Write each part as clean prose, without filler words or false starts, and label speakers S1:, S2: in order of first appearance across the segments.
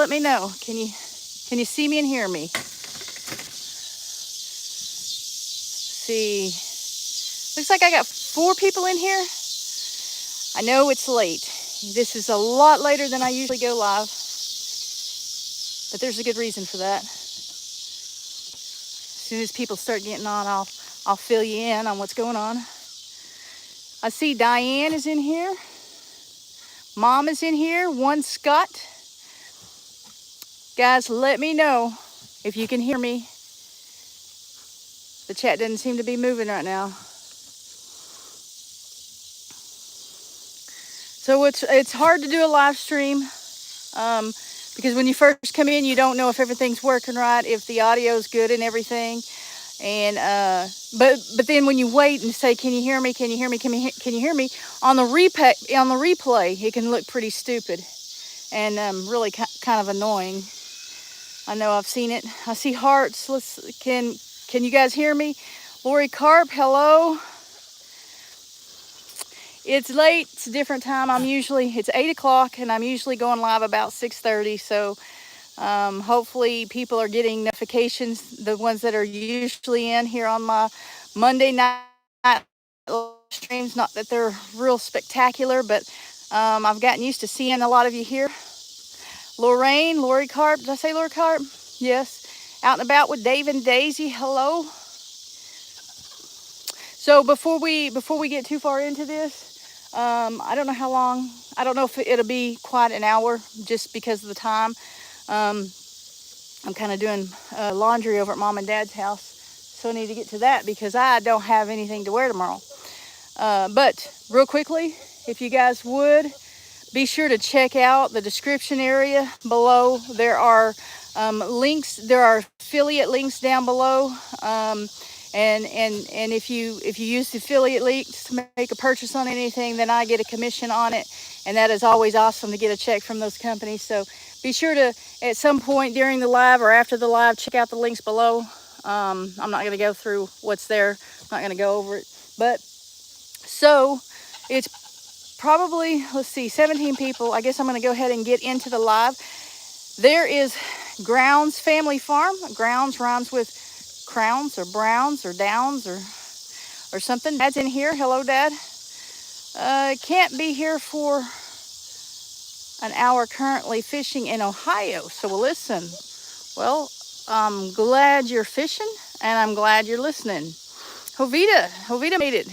S1: let me know. Can you see me and hear me? See, looks like I got 4 people in here. I know it's late. This is a lot later than I usually go live, but there's a good reason for that. As soon as people start getting on, I'll fill you in on what's going on. I see Diane is in here. Mom is in here. One Scott. Guys, let me know if you can hear me. The chat doesn't seem to be moving right now. So it's hard to do a live stream because when you first come in, you don't know if everything's working right, if the audio is good and everything. And but then when you wait and say, "Can you hear me? Can you hear me? Can you hear me?" On the replay, it can look pretty stupid and really kind of annoying. I know I've seen it. I see hearts. Can you guys hear me? Lorie Carp, hello. It's late. It's a different time. It's 8 o'clock, and I'm usually going live about 6:30. So hopefully people are getting notifications, the ones that are usually in here on my Monday night streams. Not that they're real spectacular, but I've gotten used to seeing a lot of you here. Lorie Carp. Did I say Lorie Carp? Yes. Out and about with Dave and Daisy. Hello. So before we get too far into this, I don't know how long. I don't know if it'll be quite an hour just because of the time. I'm kind of doing laundry over at Mom and Dad's house, so I need to get to that because I don't have anything to wear tomorrow. But real quickly, if you guys would, be sure to check out the description area below. There are links. There are affiliate links down below. And if you use the affiliate links to make a purchase on anything, then I get a commission on it, and that is always awesome to get a check from those companies. So be sure to, at some point during the live or after the live, check out the links below. I'm not going to go through what's there. I'm not going to go over it. But so it's probably, let's see, 17 people. I guess I'm going to go ahead and get into the live. There is Grounds Family Farm. Grounds rhymes with crowns or browns or downs or something. Dad's in here. Hello, Dad. Can't be here for an hour, currently fishing in Ohio. So listen. Well, I'm glad you're fishing and I'm glad you're listening. Hovita made it.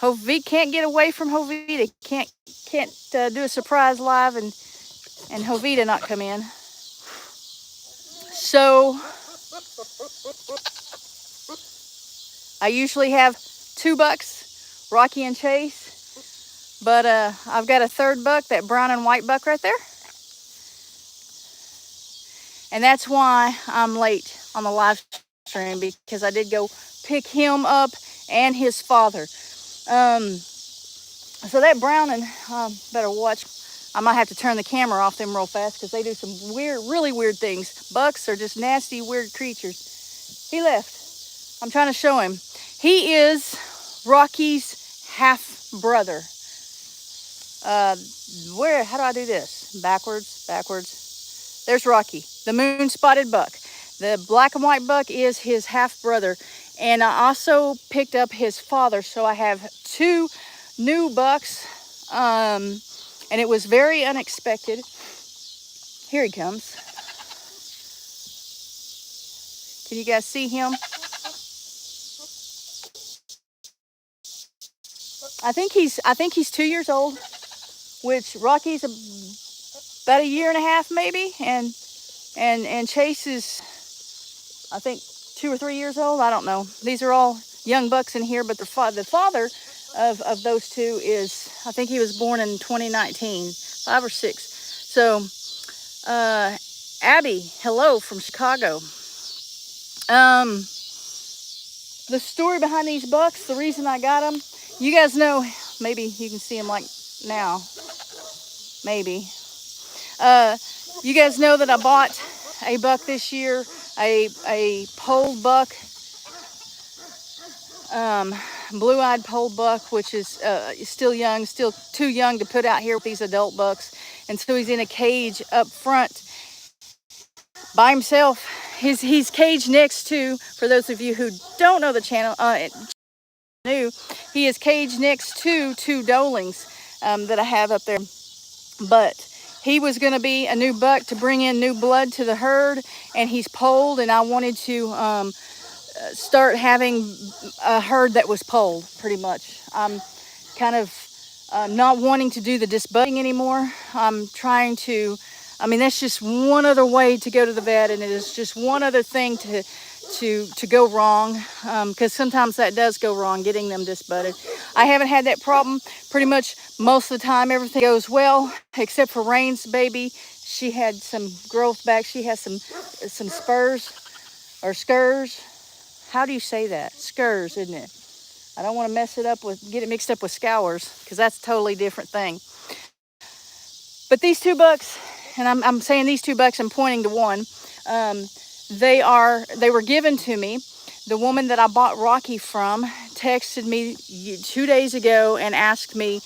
S1: Hovita can't get away from Hovita. Can't do a surprise live and Hovita not come in. So I usually have 2 bucks, Rocky and Chase, but I've got a 3rd buck, that brown and white buck right there. And that's why I'm late on the live stream, because I did go pick him up and his father. So that brown and better watch. I might have to turn the camera off them real fast because they do some really weird things. Bucks are just nasty, weird creatures. He left. I'm trying to show him. He is Rocky's half brother. How do I do this? Backwards. There's Rocky, the moon spotted buck. The black and white buck is his half brother. And I also picked up his father. So I have 2 new bucks. And it was very unexpected. Here he comes. Can you guys see him? I think he's 2 years old, which Rocky's about a year and a half maybe, and Chase is, I think, 2 or 3 years old. I don't know. These are all young bucks in here, but the father of those 2 is, I think he was born in 2019, 5 or 6. So Abby, hello from Chicago. The story behind these bucks, the reason I got them, you guys know, maybe you can see them like now, maybe. You guys know that I bought a buck this year, a polled buck. blue-eyed pole buck, which is still young, still too young to put out here with these adult bucks. And so he's in a cage up front by himself. He's caged next to, for those of you who don't know the channel, he is caged next to two Dolings that I have up there. But he was going to be a new buck to bring in new blood to the herd, and he's polled, and I wanted to start having a herd that was polled, pretty much. I'm kind of not wanting to do the disbudding anymore. I'm trying to, I mean, that's just one other way to go to the vet, and it is just one other thing to go wrong, because sometimes that does go wrong, getting them disbudded. I haven't had that problem. Pretty much most of the time everything goes well, except for Rain's baby. She had some growth back. She has some spurs or skurs. How do you say that? Skurs, isn't it? I don't want to mess it up get it mixed up with scours, because that's a totally different thing. But these two bucks, and I'm saying these two bucks, I'm pointing to one. They were given to me. The woman that I bought Rocky from texted me 2 days ago and asked me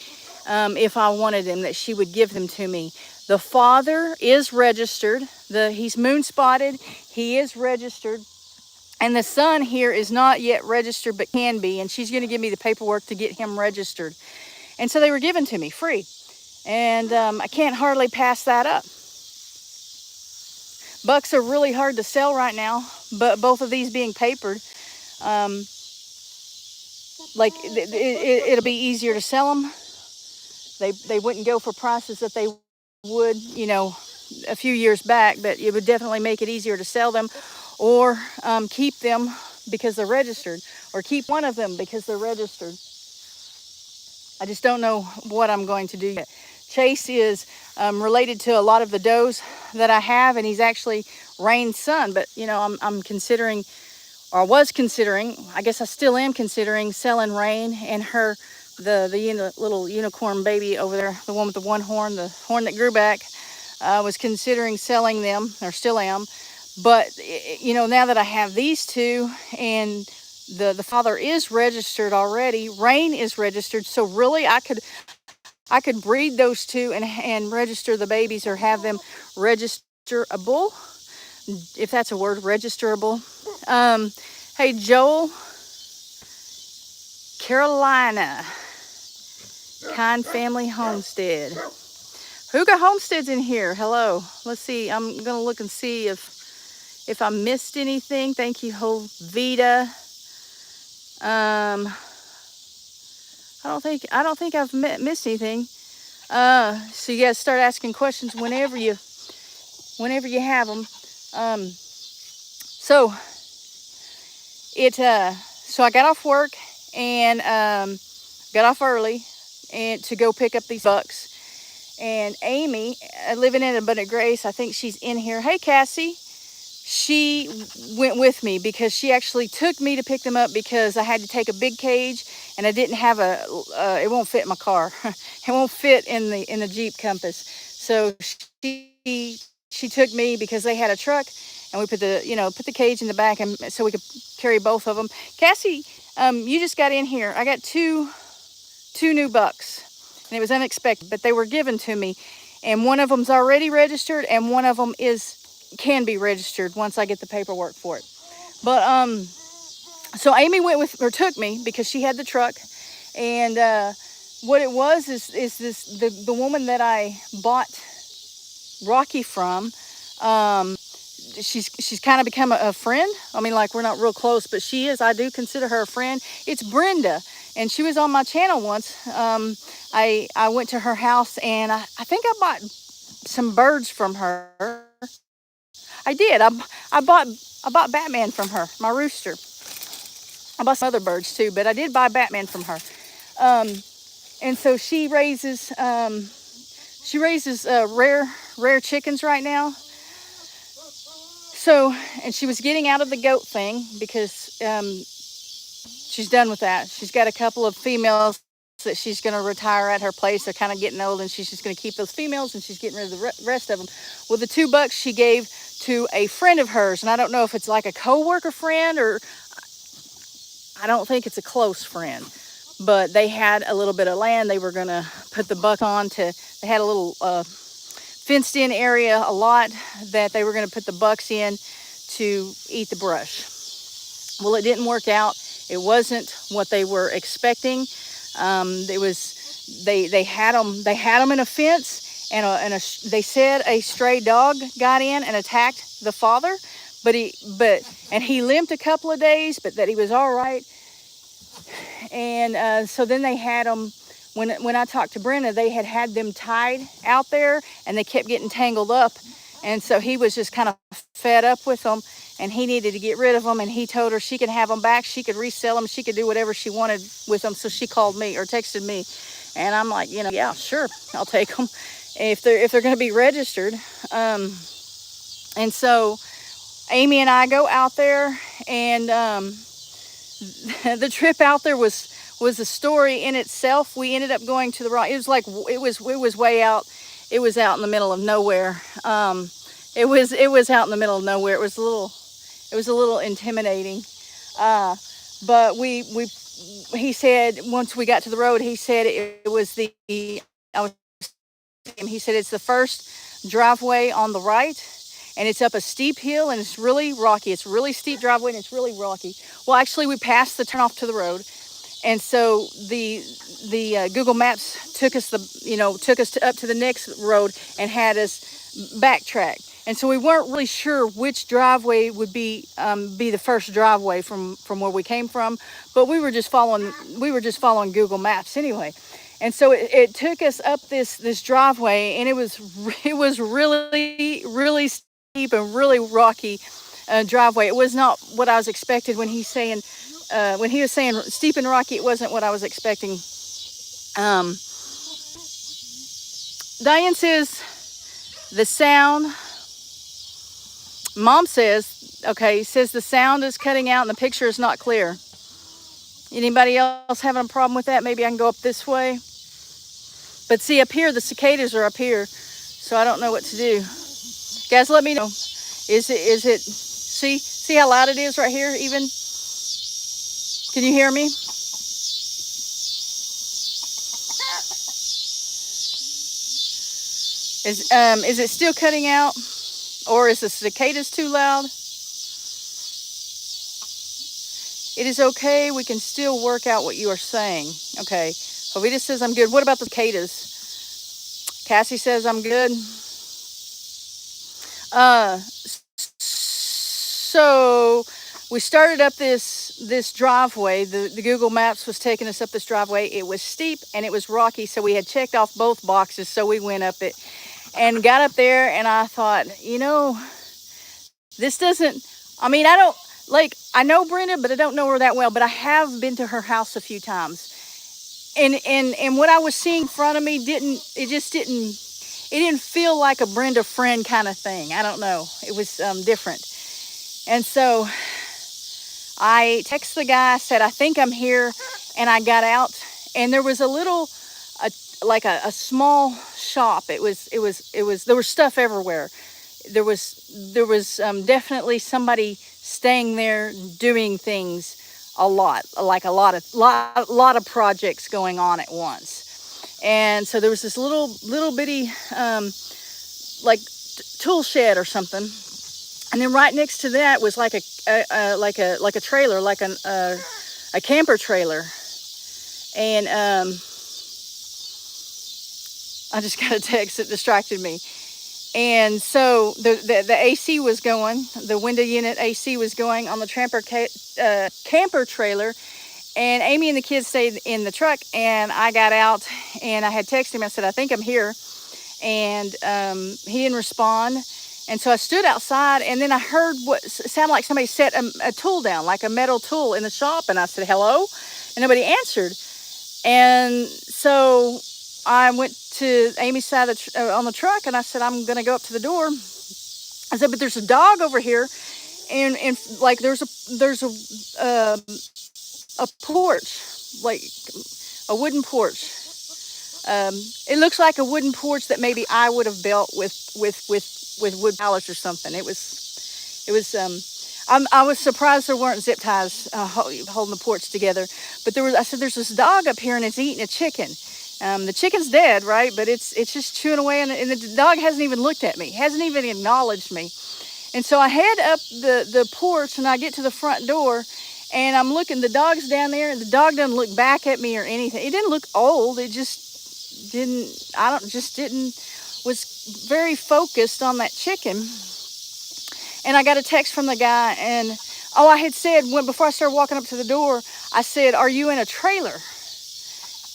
S1: if I wanted them, that she would give them to me. The father is registered. He's moon spotted. He is registered. And the son here is not yet registered, but can be. And she's going to give me the paperwork to get him registered. And so they were given to me free. And I can't hardly pass that up. Bucks are really hard to sell right now, but both of these being papered, it'll be easier to sell them. They wouldn't go for prices that they would, a few years back, but it would definitely make it easier to sell them, or keep them because they're registered, or keep one of them because they're registered. I just don't know what I'm going to do yet. Chase is related to a lot of the does that I have, and he's actually Rain's son. But I'm considering, or I was considering, I guess I still am considering selling Rain and her, the little unicorn baby over there, the one with the one horn, the horn that grew back. I was considering selling them, or still am. But now that I have these two, and the father is registered already, Rain is registered, so really I could breed those two and register the babies, or have them registerable, if that's a word, registerable. Hey, Joel, Carolina, Kind Family Homestead. Who got homesteads in here? Hello. Let's see. I'm going to look and see if I missed anything. Thank you, Hovita. I don't think I've missed anything. So you guys start asking questions whenever you have them. So I got off work and got off early and to go pick up these bucks. And Amy, living in Abundant Grace, I think she's in here. Hey, Cassie. She went with me because she actually took me to pick them up, because I had to take a big cage and I didn't have it won't fit in my car. It won't fit in the Jeep Compass. So she took me because they had a truck, and we put the cage in the back, and so we could carry both of them. Cassie, you just got in here. I got two new bucks, and it was unexpected, but they were given to me, and one of them's already registered, and one of them can be registered once I get the paperwork for it. But so Amy took me because she had the truck, and what it was is the woman that I bought Rocky from. She's kind of become a friend. I mean, like, we're not real close, but she is. I do consider her a friend. It's Brenda, and she was on my channel once. I went to her house, and I think I bought some birds from her. I did. I bought Batman from her, my rooster. I bought some other birds too, but I did buy Batman from her. And so she raises rare chickens right now. So, and she was getting out of the goat thing because she's done with that. She's got a couple of females that she's going to retire at her place. They're kind of getting old, and she's just going to keep those females, and she's getting rid of the rest of them. Well, the 2 bucks she gave to a friend of hers, and I don't know if it's like a co-worker friend, or I don't think it's a close friend, but they had a little bit of land they were gonna put the buck on to. They had a little fenced in area, a lot that they were gonna put the bucks in to eat the brush. Well, it didn't work out. It wasn't what they were expecting. It was they had them in a fence, and they said a stray dog got in and attacked the father, but he limped a couple of days, but that he was all right. And so then they had them. When I talked to Brenda, they had them tied out there, and they kept getting tangled up. And so he was just kind of fed up with them, and he needed to get rid of them. And he told her she could have them back, she could resell them, she could do whatever she wanted with them. So she called me or texted me, and I'm like, yeah, sure, I'll take them if they're going to be registered. And so Amy and I go out there, and the trip out there was a story in itself. We ended up going to the rock. It was way out. It was out in the middle of nowhere. It was out in the middle of nowhere. It was a little intimidating. But he said once we got to the road, he said it was he said it's the first driveway on the right, and it's up a steep hill, and it's really rocky. It's a really steep driveway, and it's really rocky. Well, actually, we passed the turn off to the road, and so the Google Maps took us up to the next road and had us backtrack. And so we weren't really sure which driveway would be the first driveway from where we came from, but we were just following Google Maps anyway. And so it took us up this driveway, and it was really, really steep and really rocky driveway. It was not what I was expected when he was saying steep and rocky. It wasn't what I was expecting. Diane says the sound. Mom says, the sound is cutting out and the picture is not clear. Anybody else having a problem with that? Maybe I can go up this way. But see, up here, the cicadas are up here, so I don't know what to do. Guys, let me know. Is it, see how loud it is right here even? Can you hear me? Is it still cutting out? Or is the cicadas too loud? It is okay. We can still work out what you are saying. Okay. Jovita says I'm good. What about the cicadas? Cassie says I'm good. So we started up this driveway. The Google Maps was taking us up this driveway. It was steep and it was rocky, so we had checked off both boxes, so we went up it and got up there, and I thought, this doesn't, I know Brenda, but I don't know her that well, but I have been to her house a few times. And what I was seeing in front of me didn't feel like a Brenda friend kind of thing. I don't know. It was different. And so I texted the guy, said, I think I'm here, and I got out, and there was a small shop. It was there was stuff everywhere. There was definitely somebody staying there doing things a lot of projects going on at once. And so there was this little bitty tool shed or something, and then right next to that was like a trailer, like a camper trailer. And I just got a text that distracted me. And so the AC was going, the window unit AC was going on the camper trailer, and Amy and the kids stayed in the truck, and I got out, and I had texted him. I said, I think I'm here, and he didn't respond. And so I stood outside, and then I heard what sounded like somebody set a tool down, like a metal tool in the shop, and I said, hello, and nobody answered. And so I went to Amy's side on the truck, and I said, I'm going to go up to the door. I said, but there's a dog over here, and like there's a porch, like a wooden porch. It looks like a wooden porch that maybe I would have built with wood pallets or something. It was I was surprised there weren't zip ties holding the porch together. But I said, there's this dog up here and it's eating a chicken. The chicken's dead, right? But it's just chewing away, and the dog hasn't even looked at me, hasn't even acknowledged me. And so I head up the porch, and I get to the front door, and I'm looking. The dog's down there, and the dog doesn't look back at me or anything. It didn't look old. It just didn't. Was very focused on that chicken. And I got a text from the guy, and I had said before I started walking up to the door, I said, "Are you in a trailer?"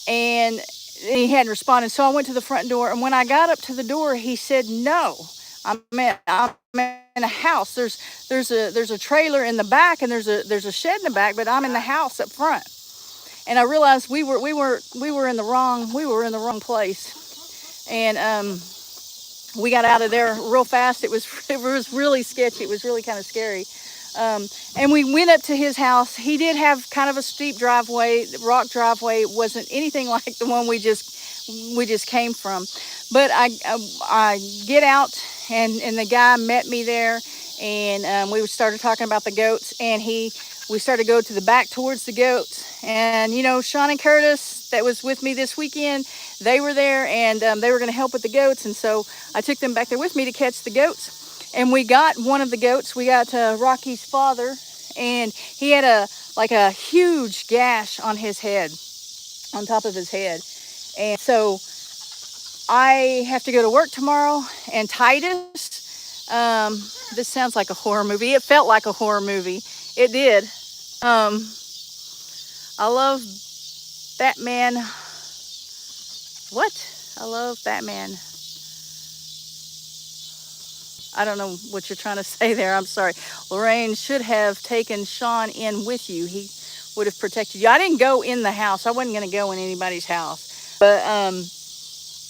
S1: And he hadn't responded. So I went to the front door, and when I got up to the door, he said, "No, I'm in a house. There's a trailer in the back, and there's a shed in the back, but I'm in the house up front." And I realized we were in the wrong place, and we got out of there real fast. It was really sketchy. It was really kind of scary. And we went up to his house. He did have kind of a steep driveway, rock driveway. It wasn't anything like the one we just came from. But I get out, and the guy met me there, and we started talking about the goats, and we started to go to the back towards the goats. And Sean and Curtis, that was with me this weekend, they were there, and they were going to help with the goats. And so I took them back there with me to catch the goats. And we got one of the goats. We got Rocky's father, and he had a huge gash on his head, on top of his head. And so I have to go to work tomorrow. And Titus, this sounds like a horror movie. It felt like a horror movie. It did. I love Batman. What? I love Batman. I don't know what you're trying to say there. I'm sorry. Lorraine should have taken Sean in with you. He would have protected you. I didn't go in the house. I wasn't going to go in anybody's house. But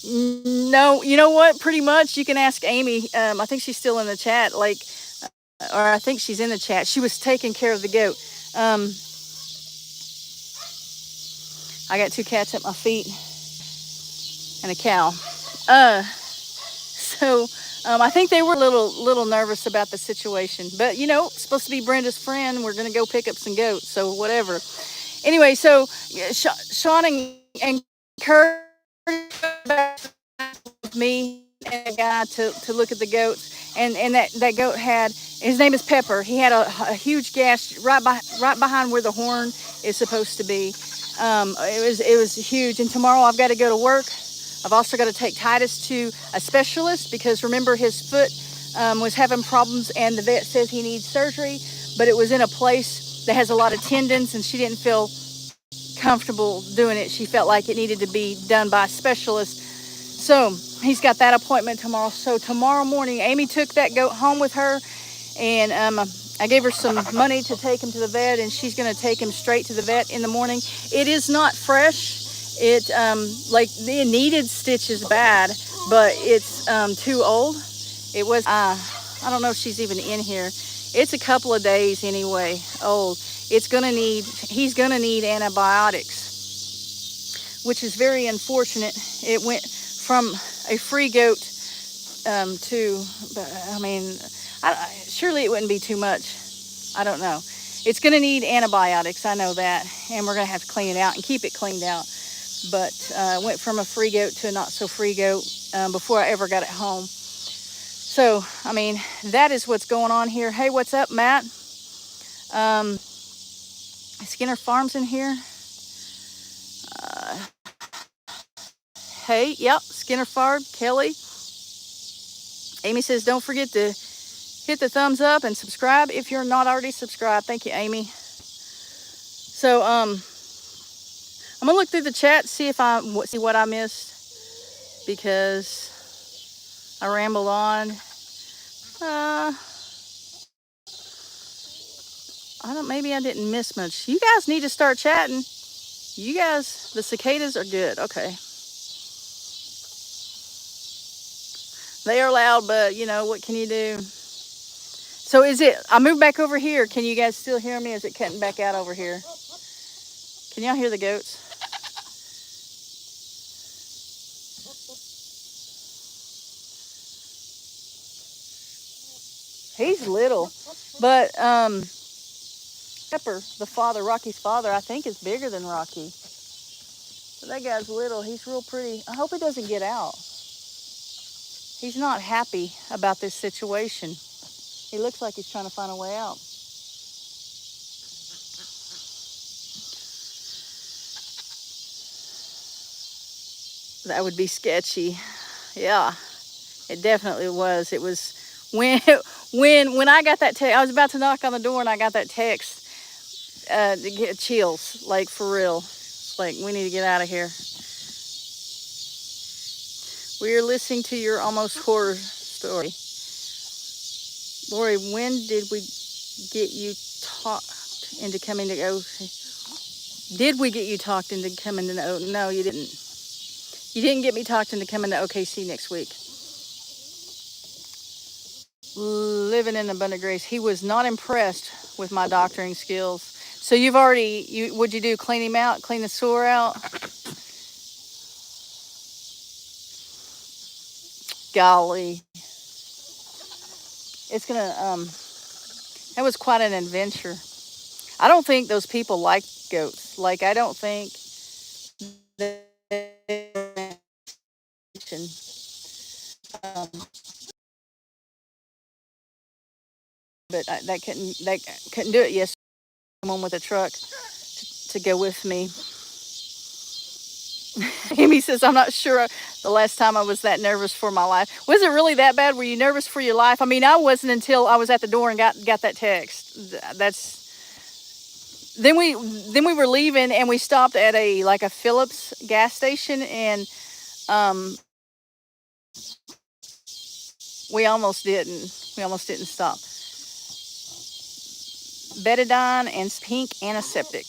S1: no, you know what? Pretty much you can ask Amy. I think she's still in the chat. Or I think she's in the chat. She was taking care of the goat. I got 2 cats at my feet and a cow. I think they were a little nervous about the situation, but it's supposed to be Brenda's friend. We're gonna go pick up some goats, so whatever. Anyway, so Sean and Kurt back with me and a guy to look at the goats, and that goat his name is Pepper. He had a huge gash right behind where the horn is supposed to be. It was huge, and tomorrow I've got to go to work. I've also got to take Titus to a specialist because remember his foot was having problems, and the vet says he needs surgery, but it was in a place that has a lot of tendons, and she didn't feel comfortable doing it. She felt like it needed to be done by a specialist. So he's got that appointment tomorrow. So tomorrow morning, Amy took that goat home with her, and I gave her some money to take him to the vet, and she's going to take him straight to the vet in the morning. It is not fresh. It needed stitches bad, but it's too old. It was I don't know if she's even in here. It's a couple of days anyway old. He's gonna need antibiotics, which is very unfortunate. It went from a free goat surely it wouldn't be too much. I don't know. It's gonna need antibiotics, I know that, and we're gonna have to clean it out and keep it cleaned out. But went from a free goat to a not so free goat before I ever got it home. So, that is what's going on here. Hey, what's up, Matt? Skinner Farms in here. Hey, yep, Skinner Farm, Kelly. Amy says, don't forget to hit the thumbs up and subscribe if you're not already subscribed. Thank you, Amy. So, I'm gonna look through the chat, see what I missed, because I rambled on. Maybe I didn't miss much. You guys need to start chatting. You guys, the cicadas are good. Okay. They are loud, but what can you do? So I moved back over here. Can you guys still hear me? Is it cutting back out over here? Can y'all hear the goats? He's little, but Pepper, the father, Rocky's father, I think is bigger than Rocky. But that guy's little. He's real pretty. I hope he doesn't get out. He's not happy about this situation. He looks like he's trying to find a way out. That would be sketchy. Yeah, it definitely was. It was when when I got that text. I was about to knock on the door and I got that text. To get chills, like for real. It's like we need to get out of here. We are listening to your almost horror story. Lorie, when did we get you talked into coming to go? Did we get you talked into coming to? No, you didn't. You didn't get me talked into coming to OKC next week. Living in abundant grace. He was not impressed with my doctoring skills. So you've already, what'd you do? Clean him out? Clean the sore out? Golly. It's gonna, that was quite an adventure. I don't think those people like goats. Like, I don't think they, um, but they couldn't do it yesterday. Someone with a truck to go with me. Amy says, I'm not sure the last time I was that nervous for my life. Was it really that bad? Were you nervous for your life? I mean, I wasn't until I was at the door and got that text. Then we were leaving and we stopped at a Phillips gas station and we almost didn't stop. Betadine and pink antiseptic.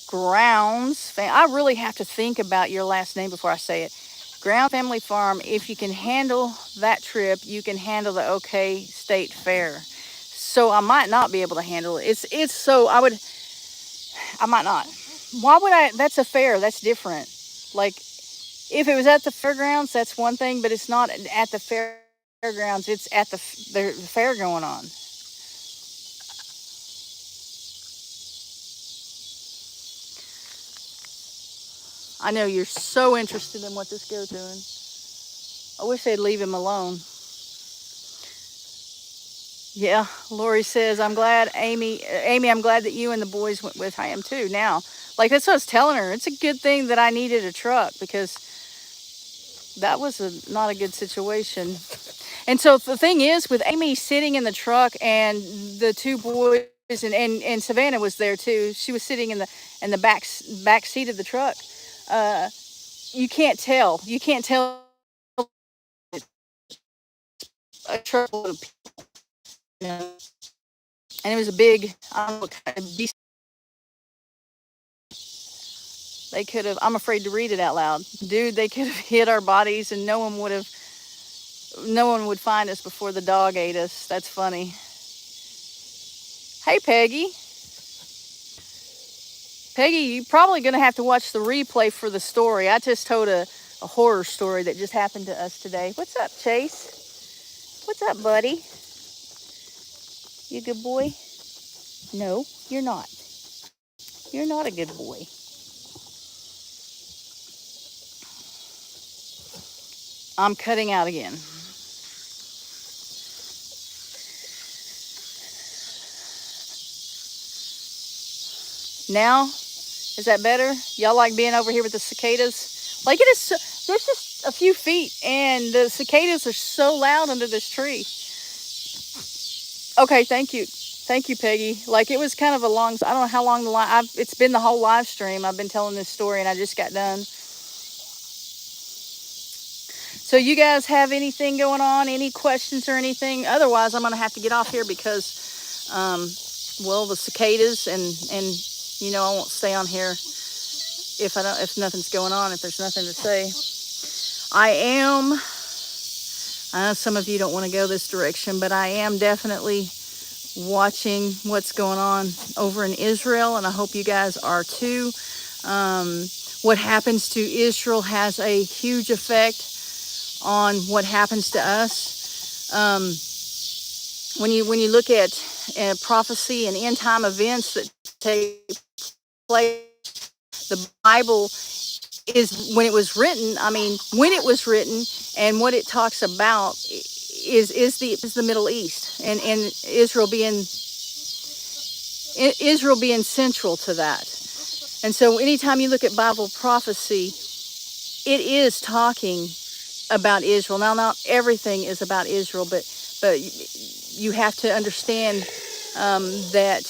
S1: Grounds. I really have to think about your last name before I say it. Ground Family Farm. If you can handle that trip, you can handle the OK State Fair. So I might not be able to handle it. It's so I might not. Why would I? That's a fair. That's different. Like if it was at the fairgrounds, that's one thing, but it's not at the fairgrounds. It's at the fair going on. I know you're so interested in what this goat's doing. I wish they'd leave him alone. Yeah, Lorie says, I'm glad, Amy, I'm glad that you and the boys went with. I am too now. Like, that's what I was telling her. It's a good thing that I needed a truck because that was not a good situation. And so the thing is, with Amy sitting in the truck and the two boys, and Savannah was there too. She was sitting in the back seat of the truck. You can't tell. You can't tell a truckload of people. You know? And it was a big, I don't know what kind of beast. They could have, I'm afraid to read it out loud. Dude, they could have hit our bodies and no one would find us before the dog ate us. That's funny. Hey, Peggy. Peggy, you're probably going to have to watch the replay for the story. I just told a horror story that just happened to us today. What's up, Chase? What's up, buddy? You a good boy? No, you're not. You're not a good boy. I'm cutting out again. Now, is that better? Y'all like being over here with the cicadas? Like it is, there's just a few feet and the cicadas are so loud under this tree. Okay, thank you. Thank you, Peggy. Like it was kind of a long, I don't know how long it's been the whole live stream. I've been telling this story and I just got done. So you guys have anything going on? Any questions or anything? Otherwise, I'm going to have to get off here because, well, the cicadas and you know, I won't stay on here if nothing's going on, if there's nothing to say. I know some of you don't want to go this direction, but I am definitely watching what's going on over in Israel, and I hope you guys are too. What happens to Israel has a huge effect on what happens to us. When you look at prophecy and end time events that take place, the Bible is, when it was written, I mean, when it was written and what it talks about is the Middle East, and Israel being central to that. And so anytime you look at Bible prophecy, it is talking about Israel. Now, not everything is about Israel, but you have to understand that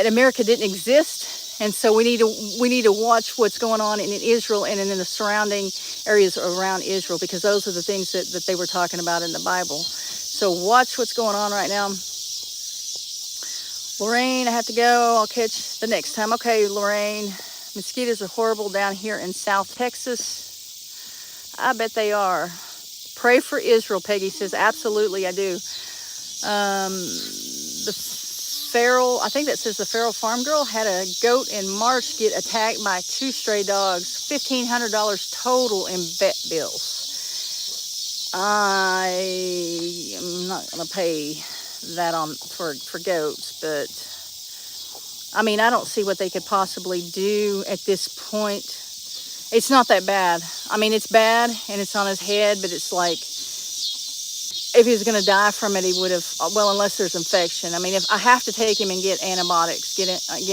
S1: America didn't exist, and so we need to watch what's going on in Israel and in the surrounding areas around Israel, because those are the things that they were talking about in the Bible. So watch what's going on right now. Lorraine, I have to go. I'll catch the next time. Okay, Lorraine. Mosquitoes are horrible down here in South Texas. I bet they are. Pray for Israel, Peggy says. Absolutely, I do. The Farrell, I think that says the Farrell farm girl had a goat in March get attacked by 2 stray dogs. $1,500 total in vet bills. I am not going to pay that on for goats, but I mean, I don't see what they could possibly do at this point. It's not that bad. I mean, it's bad and it's on his head, but it's like, if he was going to die from it, he would have, well, unless there's infection. I mean, if I have to take him and get antibiotics, get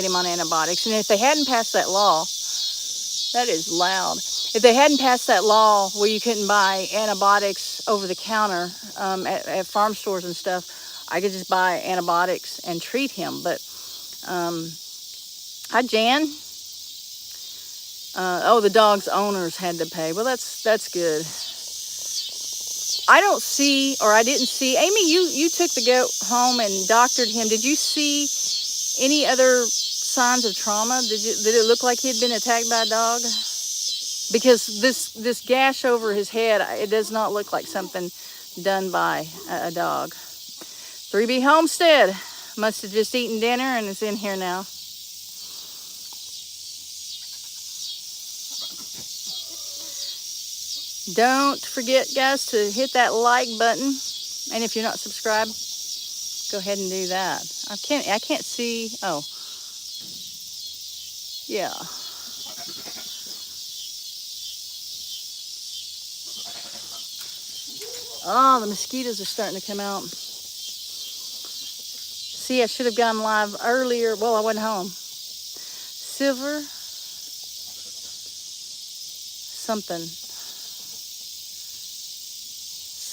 S1: him on antibiotics. And if they hadn't passed that law, that is loud. If they hadn't passed that law where you couldn't buy antibiotics over the counter at farm stores and stuff, I could just buy antibiotics and treat him. But, hi, Jan. The dog's owners had to pay. Well, that's good. I don't see, or I didn't see, Amy, you took the goat home and doctored him. Did you see any other signs of trauma? Did it look like he had been attacked by a dog? Because this gash over his head, it does not look like something done by a dog. 3B Homestead must have just eaten dinner and is in here now. Don't forget, guys, to hit that like button, and if you're not subscribed, go ahead and do that. I can't see. Oh, yeah. Oh, the mosquitoes are starting to come out. See, I should have gone live earlier. Well, I wasn't home. Silver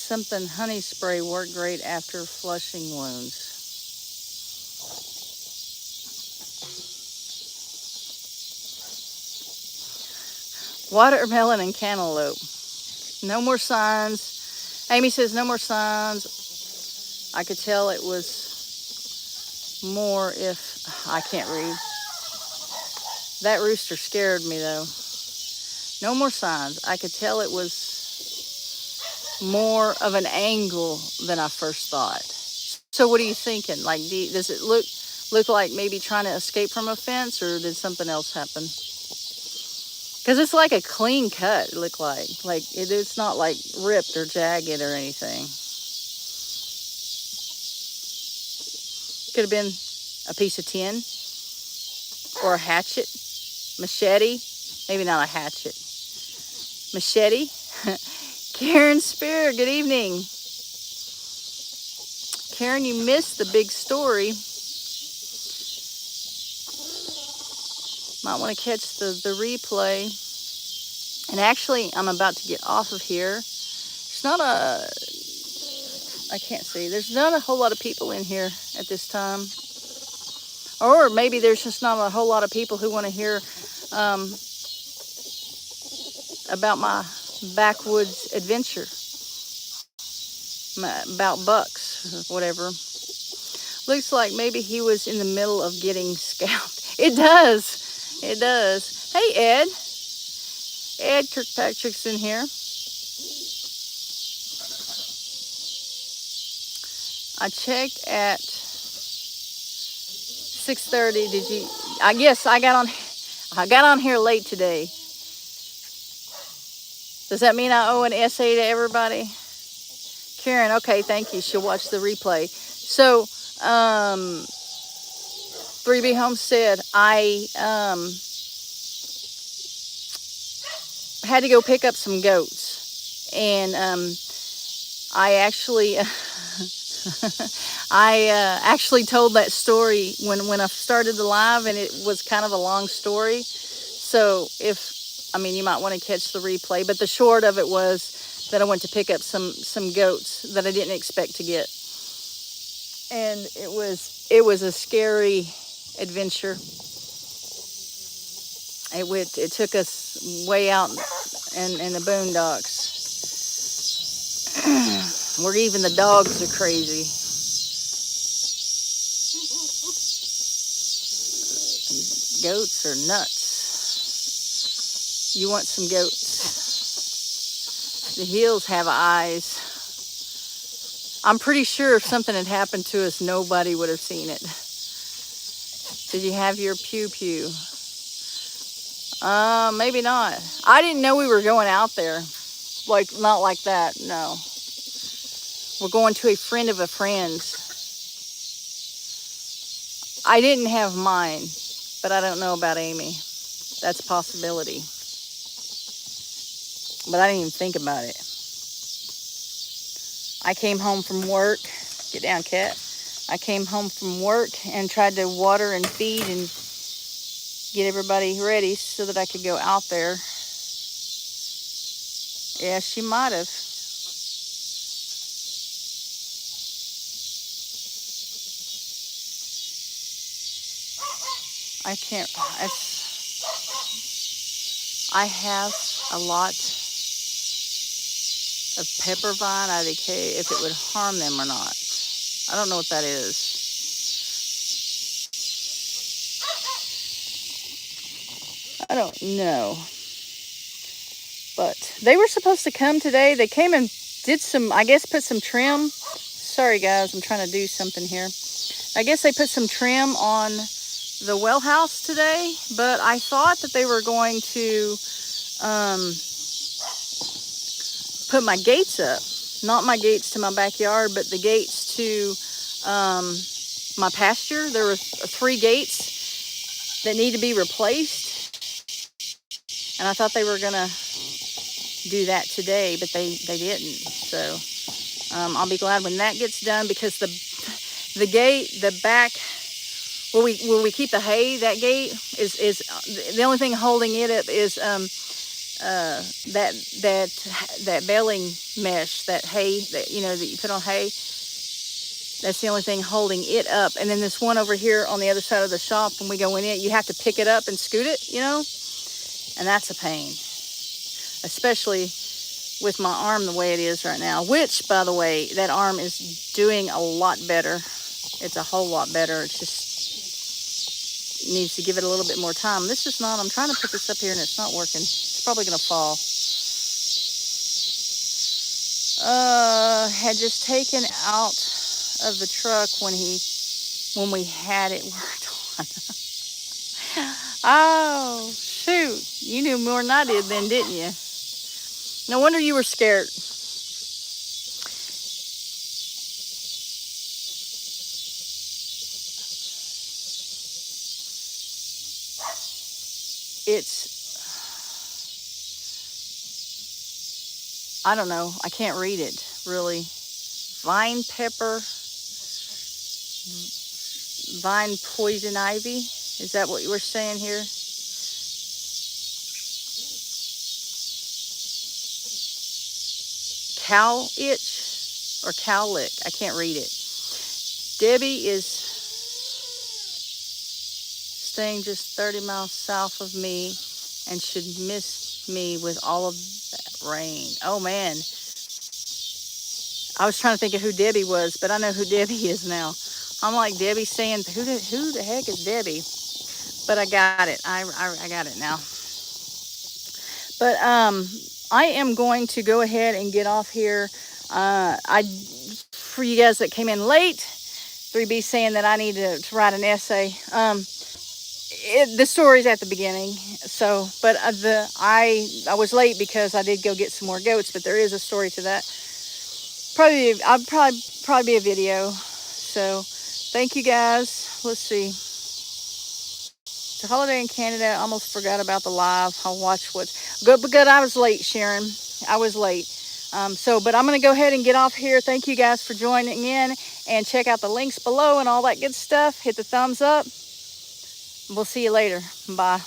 S1: something honey spray worked great after flushing wounds. Watermelon and cantaloupe. No more signs. Amy says no more signs. I could tell it was more if I can't read. That rooster scared me though. No more signs. I could tell it was more of an angle than I first thought. So what are you thinking? Like, does it look like maybe trying to escape from a fence, or did something else happen? Because it's like a clean cut, it looked like it's not like ripped or jagged or anything. Could have been a piece of tin or a hatchet, machete. Maybe not a hatchet, machete. Karen Spear, good evening. Karen, you missed the big story. Might want to catch the replay. And actually, I'm about to get off of here. It's not I can't see. There's not a whole lot of people in here at this time. Or maybe there's just not a whole lot of people who want to hear about my backwoods adventure, about bucks, whatever. Looks like maybe he was in the middle of getting scalped. It does. Hey, Ed Kirkpatrick's in here. I checked at 6:30. Did you? I guess I got on here late today. Does that mean I owe an essay to everybody? Karen, okay, thank you. She'll watch the replay. So, 3B Homestead, I had to go pick up some goats. And I actually... I actually told that story when I started the live, and it was kind of a long story. So you might want to catch the replay, but the short of it was that I went to pick up some goats that I didn't expect to get. And it was a scary adventure. It took us way out in the boondocks. Where even the dogs are crazy. These goats are nuts. You want some goats. The hills have eyes. I'm pretty sure if something had happened to us, nobody would have seen it. Did you have your pew-pew? Maybe not. I didn't know we were going out there. Not like that, no. We're going to a friend of a friend's. I didn't have mine, but I don't know about Amy. That's a possibility. But I didn't even think about it. I came home from work. Get down, cat. I came home from work and tried to water and feed and get everybody ready so that I could go out there. Yeah, she might have. I can't. I have a lot of pepper vine. I don't care if it would harm them or not. I don't know what that is. I don't know. But they were supposed to come today. They came and did some, I guess, put some trim. Sorry, guys, I'm trying to do something here. I guess they put some trim on the well house today, but I thought that they were going to put my gates up. Not my gates to my backyard, but the gates to my pasture. There were 3 gates that need to be replaced. And I thought they were going to do that today, but they didn't. So I'll be glad when that gets done, because the gate, the back, where we keep the hay, that gate is the only thing holding it up is that baling mesh, that hay that you put on hay. That's the only thing holding it up. And then this one over here on the other side of the shop, when we go in it, you have to pick it up and scoot it, and that's a pain, especially with my arm the way it is right now, which, by the way, that arm is doing a lot better. It's a whole lot better. It just needs to give it a little bit more time. This is not, I'm trying to put this up here and it's not working. It's probably going to fall. Had just taken out of the truck when we had it worked on. Oh, shoot. You knew more than I did then, didn't you? No wonder you were scared. I don't know. I can't read it, really. Vine pepper, vine poison ivy. Is that what you were saying here? Cow itch or cow lick. I can't read it. Debbie is staying just 30 miles south of me and should miss me with all of that rain. Oh, man. I was trying to think of who Debbie was, but I know who Debbie is now. I'm like Debbie saying, who the heck is Debbie? But I got it. I got it now. But I am going to go ahead and get off here. For you guys that came in late, 3B saying that I need to write an essay. The story's at the beginning. So, but I was late because I did go get some more goats, but there is a story to that. I'll probably be a video. So, thank you guys. Let's see. It's a holiday in Canada. I almost forgot about the live. I'll watch what's good. But good, I was late, Sharon. I was late. But I'm going to go ahead and get off here. Thank you guys for joining in, and check out the links below and all that good stuff. Hit the thumbs up. We'll see you later. Bye.